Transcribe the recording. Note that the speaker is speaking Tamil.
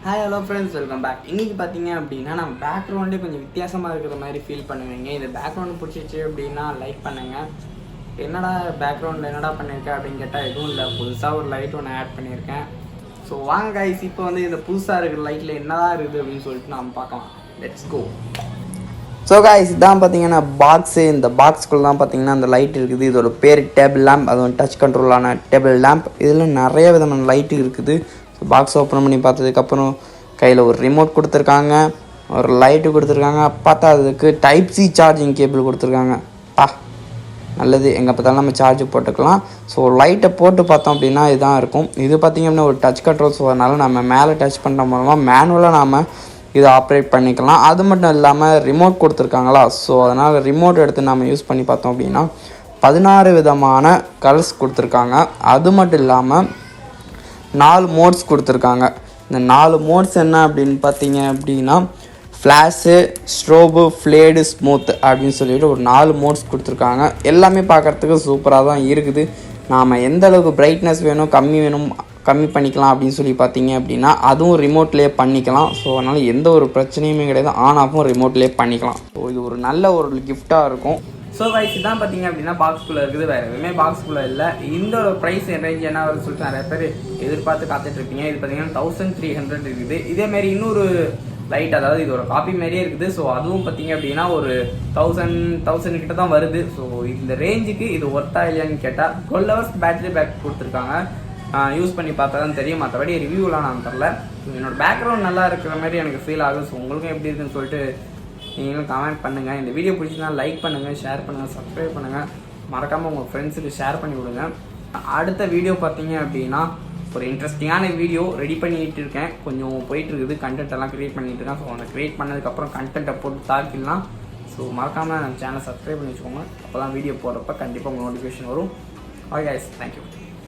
Hi hello friends, welcome back. இன்றைக்கி பார்த்தீங்க அப்படின்னா நம்ம பேக்ரவுண்டே கொஞ்சம் வித்தியாசமாக இருக்கிற மாதிரி ஃபீல் பண்ணுவீங்க. இந்த பேக்ரவுண்டு பிடிச்சிச்சு அப்படின்னா லைக் பண்ணுங்கள். என்னடா பேக்ரவுண்டில் என்னடா பண்ணியிருக்கேன் அப்படின்னு கேட்டால் எதுவும் இல்லை, புதுசாக ஒரு லைட் ஒன்று ஆட் பண்ணியிருக்கேன். ஸோ வாங்க கைஸ், இப்போ வந்து இந்த புதுசாக இருக்கிற லைட்டில் என்னதான் இருக்குது அப்படின்னு சொல்லிட்டு நம்ம பார்க்கலாம். Let's go. ஸோ கைஸ், இதான் பார்த்தீங்கன்னா பாக்ஸு. இந்த பாக்ஸ்குள்ளே தான் பார்த்தீங்கன்னா அந்த லைட் இருக்குது. இதோட பேர் டேபிள் லேம்ப், அதுவும் டச் கண்ட்ரோலான டேபிள் லேம்ப். இதில் நிறைய விதமான லைட்டு இருக்குது. பாக்ஸ் ஓப்பன் பண்ணி பார்த்ததுக்கப்புறம் கையில் ஒரு ரிமோட் கொடுத்துருக்காங்க, ஒரு லைட்டு கொடுத்துருக்காங்க. பார்த்தா அதுக்கு டைப் சி சார்ஜிங் கேபிள் கொடுத்துருக்காங்க. நல்லது, எங்கே பார்த்தாலும் நம்ம சார்ஜ் போட்டுக்கலாம். ஸோ லைட்டை போட்டு பார்த்தோம் அப்படின்னா இதுதான் இருக்கும். இது பார்த்திங்க அப்படின்னா ஒரு டச் கண்ட்ரோல். ஸோ அதனால் நம்ம மேலே டச் பண்ணுற மூலமாக மேனுவலாக நாம் இதை ஆப்ரேட் பண்ணிக்கலாம். அது மட்டும் இல்லாமல் ரிமோட் கொடுத்துருக்காங்களா, ஸோ அதனால் ரிமோட் எடுத்து நம்ம யூஸ் பண்ணி பார்த்தோம் அப்படின்னா 16 விதமான கலர்ஸ் கொடுத்துருக்காங்க. அது மட்டும் இல்லாமல் 4 மோட்ஸ் கொடுத்துருக்காங்க. இந்த 4 மோட்ஸ் என்ன அப்படின்னு பார்த்தீங்க அப்படின்னா ஃப்ளாஷு, ஸ்ட்ரோபு, ஃப்ளேடு, ஸ்மூத் அப்படின்னு சொல்லிட்டு ஒரு 4 மோட்ஸ் கொடுத்துருக்காங்க. எல்லாமே பார்க்குறதுக்கு சூப்பராக தான் இருக்குது. நாம் எந்த அளவுக்கு பிரைட்னஸ் வேணும், கம்மி பண்ணிக்கலாம் அப்படின்னு சொல்லி பார்த்தீங்க அப்படின்னா அதுவும் ரிமோட்லேயே பண்ணிக்கலாம். ஸோ அதனால் எந்த ஒரு பிரச்சனையுமே கிடையாது, ஆன் ஆஃபும் ரிமோட்லேயே பண்ணிக்கலாம். ஸோ இது ஒரு நல்ல ஒரு கிஃப்டாக இருக்கும். ஸோ கைஸ், இதான் பார்த்தீங்க அப்படின்னா பாக்ஸ்குள்ளே இருக்குது, வேறு எதுவுமே பாக்ஸ்குள்ளே இல்லை. இந்த ஒரு ப்ரைஸ் ரேஞ்ச் என்ன வருதுன்னு சொல்லிட்டு நிறைய பேர் எதிர்பார்த்து காத்துட்ருப்பீங்க. இது பார்த்தீங்கன்னா 1300 இருக்குது. இதேமாரி இன்னொரு லைட், அதாவது இது ஒரு காப்பி மாரியே இருக்குது. ஸோ அதுவும் பார்த்தீங்க அப்படின்னா ஒரு 1000 கிட்ட தான் வருது. ஸோ இந்த ரேஞ்சுக்கு இது ஒர்த்தா இல்லையான்னு கேட்டால் 12 hours பேட்டரி பேக் கொடுத்துருக்காங்க. யூஸ் பண்ணி பார்த்தா தான் தெரியும், மற்றபடி ரிவ்யூலாம் நான் தரல. என்னோட பேக்ரவுண்ட் நல்லா இருக்கிற மாதிரி எனக்கு ஃபீல் ஆகுது. ஸோ உங்களுக்கும் எப்படி இருக்குன்னு சொல்லிட்டு நீங்களும் கமெண்ட் பண்ணுங்கள். இந்த வீடியோ பிடிச்சிங்கன்னா லைக் பண்ணுங்கள், ஷேர் பண்ணுங்கள், சப்ஸ்கிரைப் பண்ணுங்கள். மறக்காமல் உங்கள் ஃப்ரெண்ட்ஸுக்கு ஷேர் பண்ணி விடுங்க. அடுத்த வீடியோ பார்த்தீங்க அப்படின்னா ஒரு இன்ட்ரெஸ்டிங்கான வீடியோ ரெடி பண்ணிகிட்டு இருக்கேன். கொஞ்சம் போயிட்டுருக்குது, கண்டென்ட் எல்லாம் க்ரியேட் பண்ணிகிட்டு இருக்கேன். ஸோ அதை க்ரியேட் பண்ணதுக்கப்புறம் கண்டென்ட்டை போட்டு தாக்கிடலாம். ஸோ மறக்காமல் நம்ம சேனலை சப்ஸ்கிரைப் பண்ணி வச்சுக்கோங்க. அப்போ தான் வீடியோ போடுறப்ப கண்டிப்பாக உங்கள் நோட்டிஃபிகேஷன் வரும். Okay guys, thank you.